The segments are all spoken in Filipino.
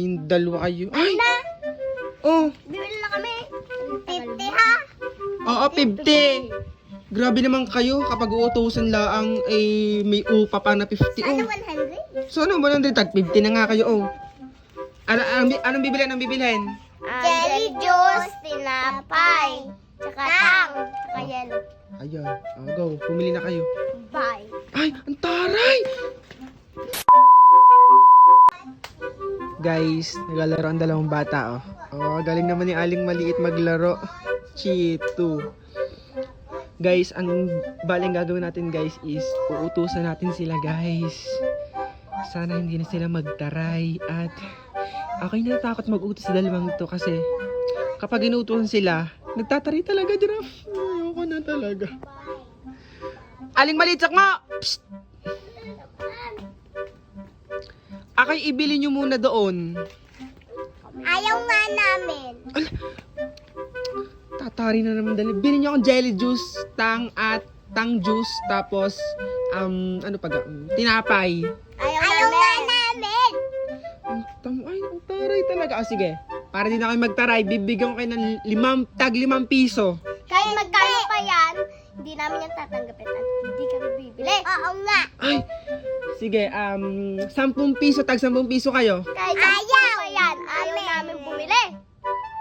Yung dalawa kayo. Ay! Oh! Bibili na kami. 50 ha? Oo, 50. Grabe naman kayo kapag uutusan laang may upa pa na 50. Ano, Oh. 100? So ano, 100 tag 50 na nga kayo. Oh. Anong bibilhin? Anong bibilhin? Jelly juice, tinapay, tsaka tang, tsaka yellow. Ayan. Go. Pumili na kayo. Bye. Ay! Ang taray! Guys, naglalaro ang dalawang bata. Galing naman ni Aling Maliit maglaro. Chito. Guys, ang baling gagawin natin guys is uutusan natin sila guys. Sana hindi na sila magtaray at ako'y natakot mag-utos sa dalawang to kasi kapag inutusan sila, nagtataray talaga, Giraffe. Ayoko na talaga. Aling Maliit, sakmo! Psst! Ako'y ibili nyo muna doon. Ayaw nga namin. Tatari na naman dali. Bilhin niyo akong jelly juice, tang juice, tapos ano pa ga? Tinapay. Ayaw nga namin. Ang taray talaga. Sige. Para din ako magtaray, bibigyan ko kayo ng 5 piso. Kahit magkano pa yan, hindi namin yan tatanggapin at hindi kami bibili. Oo nga. Ay. Sige, 10 piso, tag 10 piso kayo. Kahit ayaw pa yan, ayaw namin bumili.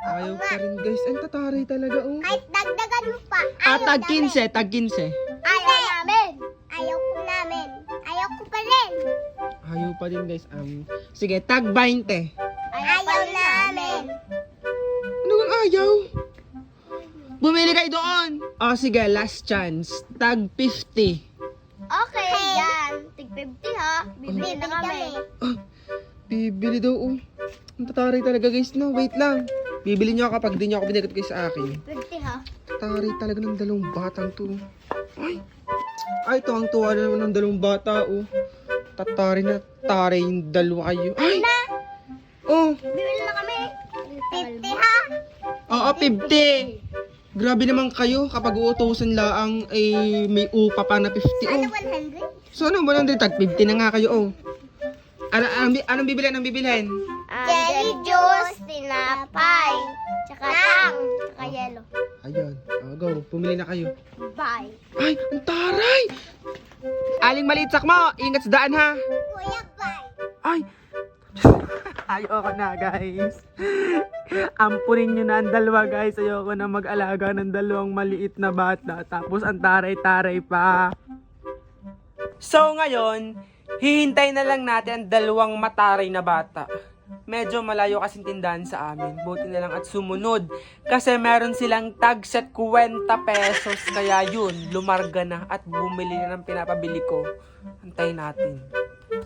Ayaw pa rin guys. Ang tataray talaga oh. Kahit dagdagan mo pa, Tag 15, tag 15. Ayaw namin. Ayaw ko namin. Ayaw ko pa rin. Ayaw pa din guys. Sige, tag 20. Ayaw namin. Ano kang ayaw? Bumili kayo doon. Sige, last chance. Tag 50. Okay, yan. Tig 50 ha. Bibili na kami. Bibili daw, oh. Ang tataray talaga, guys, no? Wait lang. Bibili nyo kapag di nyo ako binigat kayo sa akin. 50 ha. Tataray talaga ng dalawang batang to. Ay, tuwang-tuwa na naman ng dalawang bata, oh. Tataray na taray yung dalawa kayo. Ay! Oh! Bibili na kami. 50 ha. Oo, 50. Grabe naman kayo kapag uutusan laang may upa pa na 50, Ano, oh. 100? So, ano, 100 tag 50 na nga kayo, oh. Anong bibilhin? Anong bibilhin? Jelly juice, tinapay, tsaka tang, tsaka yellow. Ayan. Go. Pumili na kayo. Bye. Ay, ang taray! Aling Maliit, sakmo! Ingat sa daan, ha? Kuya, bye. Ay! Ayoko na, guys. Ampunin nyo na ang dalawa, guys. Ayoko na mag-alaga ng dalawang maliit na bata. Tapos ang taray-taray pa. So, ngayon, hihintay na lang natin ang dalawang mataray na bata. Medyo malayo kasing tindahan sa amin. Buti na lang at sumunod. Kasi meron silang tagset 50 pesos. Kaya yun, lumarga na at bumili na ng pinapabili ko. Antayin natin.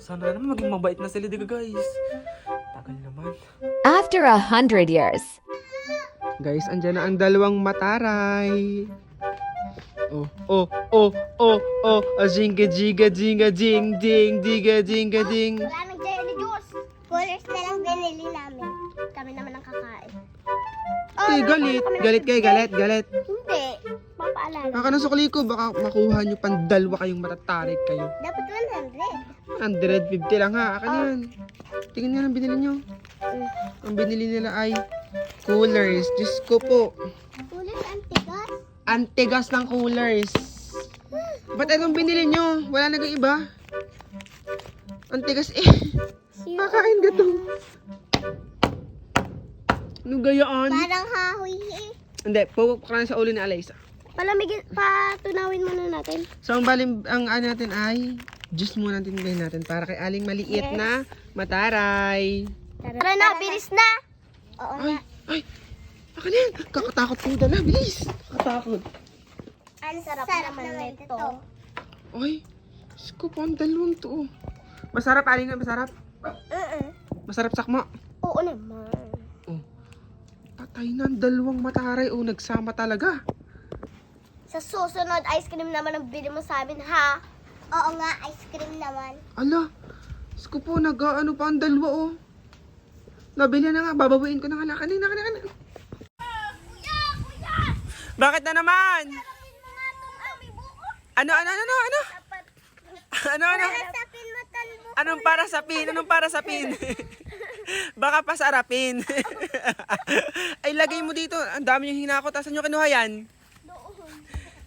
Sana naman maging mabait na sila, diga guys. Tagal naman. After 100 years. Guys, andyan na ang dalawang mataray. Jinga jinga jinga jing ding diga jinga ding. Wala nang jelly juice. Colors na lang binili namin. Kami naman ang kakain. Galit. Galit kayo, galit. Hindi. Papaalala. Baka nasukli ko, baka makuha nyo pang dalawa kayong matatarik kayo. Dapat 100. 150 lang ha, akin yan. Tingnan nga ang binili nyo. Ang binili nila ay coolers. Diyos ko po. Colors antigas. Antigas ng coolers. Ba't anong binili nyo? Wala nang iba? Antigas eh. Kakain ka to. Ano gayaan? Parang hahoy eh. Hindi, pupuk ka na sa ulo ni Alaysa. Palamigin, patunawin muna natin. So, ang ano natin ay juice muna natin gawin natin para kay Aling Maliit na mataray. Tara na, bilis na. Oo nga. Ay! Akin yan! Kakatakot po dala, bilis! Kakatakot. Ang sarap naman nito. Ay! Diyos ko po, ang dalawang to. Masarap, Aling na, masarap. Masarap sakma. Oo naman. Patay na ang dalawang mataray. Nagsama talaga. Sa susunod, ice cream naman ang bili mo sa amin, ha? Oo nga, ice cream naman. Ala! Diyos ko po, nag-ano pa ang dalawa, Nabili na nga, babawiin ko na nga. Kanina. Kuya! Bakit na naman? Ano? Sapin mo talbo. Anong para sa pin? Baka pasarapin. Ay, lagay mo dito. Ang dami yung hinakot. Asan nyo kinuha yan?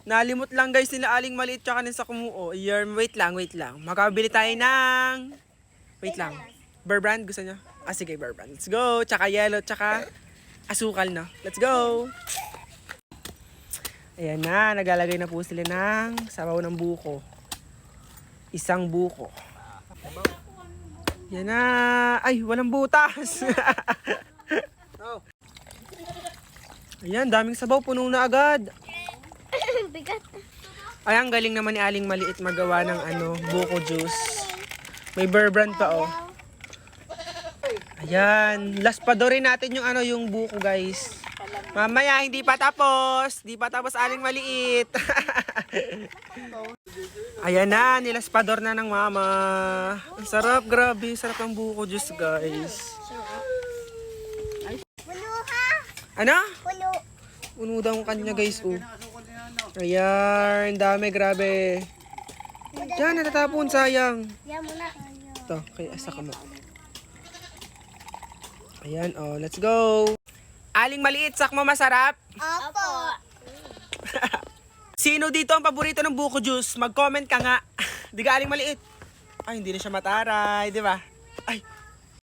Nalimot lang guys nila Aling Maliit tsaka sa Kumuo. Wait lang. Makabili tayo ng... Wait lang. Bear Brand, gusto nyo? Ah, sige, Bear Brand. Let's go. Tsaka yellow, tsaka asukal na. Let's go. Ayan na, naglalagay na po sila ng sabaw ng buko. Isang buko. Yan na. Ay, walang butas. Ayan, daming sabaw. Puno na agad. Bigat. Ay, ang galing naman ni Aling Maliit magawa ng buko juice. May Bear Brand pa, oh. Ayan. Laspadorin natin yung buko, guys. Mamaya, hindi pa tapos. Hindi pa tapos Aling Maliit. Ayan na, nilaspador na ng mama. Ang sarap, grabe. Sarap ng buko juice, guys. Puno ha? Ano? Puno. Puno daw ang kanya, guys, oh. Ayan, dami, grabe. Diyan, natatapon, sayang. Yan mo na. Ito, kay asa ka mo. Ayan, oh, let's go. Aling Maliit, sakmo masarap. Opo. Sino dito ang paborito ng buko juice? Mag-comment ka nga. Di ka Aling Maliit? Ay, hindi na siya mataray, di ba? Ay,